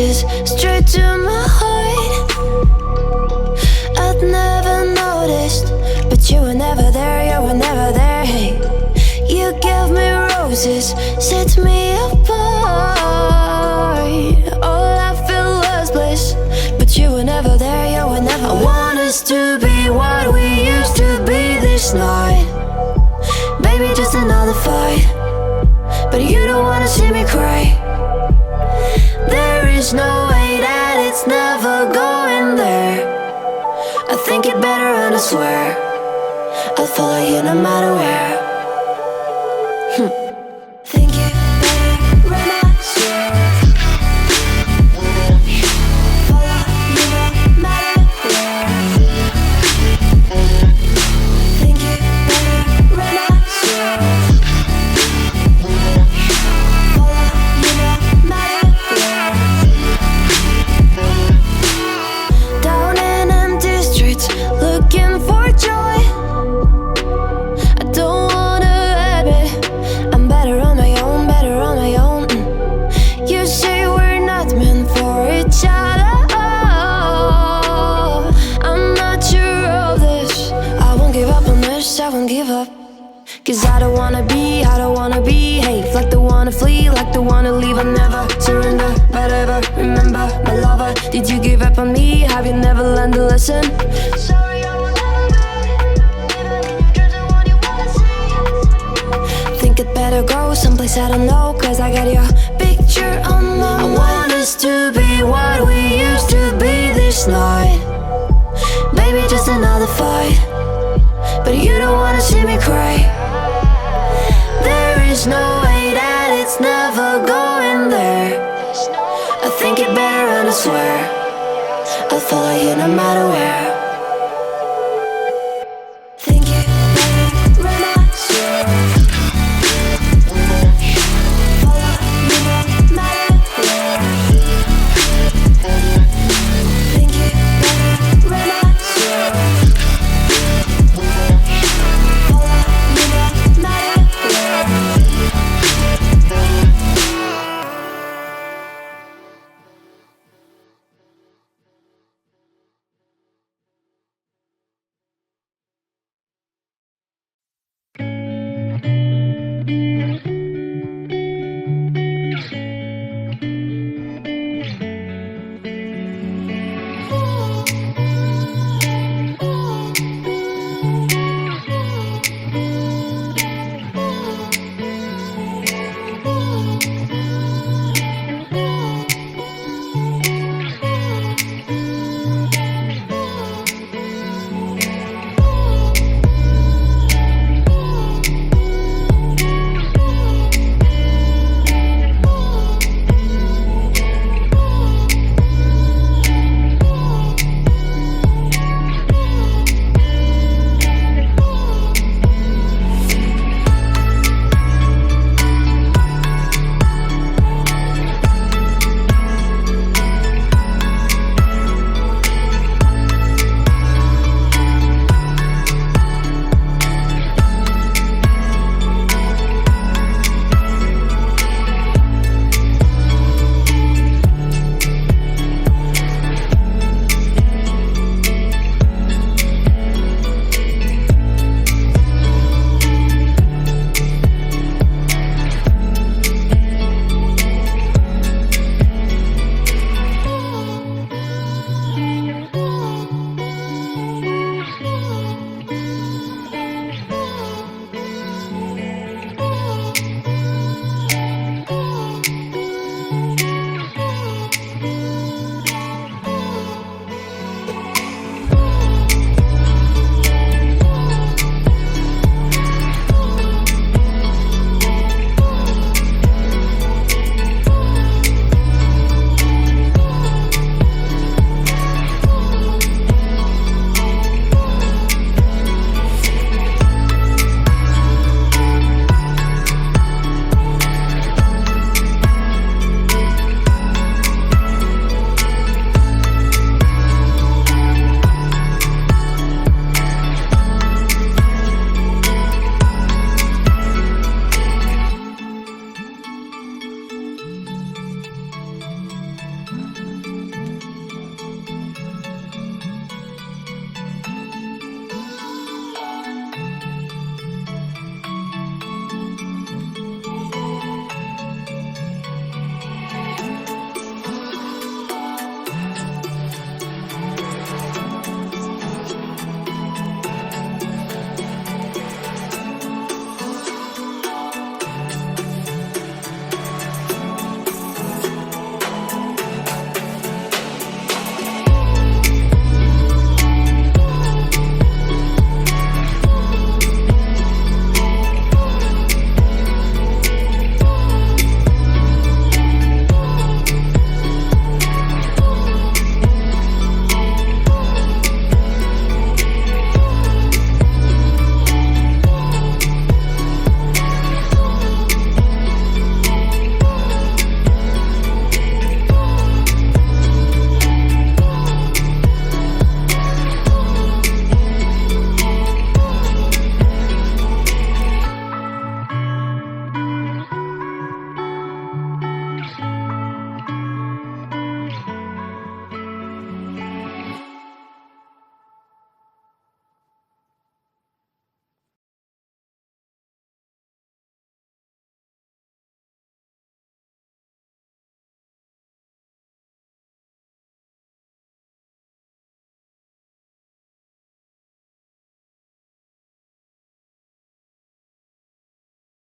roses straight to my heart. I'd never noticed, but you were never there, you were never there. Hey, you gave me roses, set me apart. All I felt was bliss, but you were never there, you were never there. I want us to be what we used to be this night. Baby, just another fight, but you don't wanna see me cry. There is no way that it's never going there. I think it better and I swear I'll follow you no matter where. Think you better run, I swear. Follow you no matter where. Think you better run, I swear. Follow you no matter where. Down in empty streets, looking for joy. I don't wanna admit I'm better on my own, better on my own. You say we're not meant for each other. I'm not sure of this. I won't give up on this, I won't give up. Cause I don't wanna be, I don't wanna behave like the one to flee, like the one to leave. I never surrender, but ever remember my lover. Did you give up on me? Have you never learned to listen? Sorry, I will never be even in your dreams, the one you wanna see. Think it better go someplace I don't know, cause I got your picture on my mind. I want us to be what we used to be this night. Baby, just another fight, but you don't wanna see me cry. There is no way that it's never going there. I think it better and I swear I'll follow you no matter where.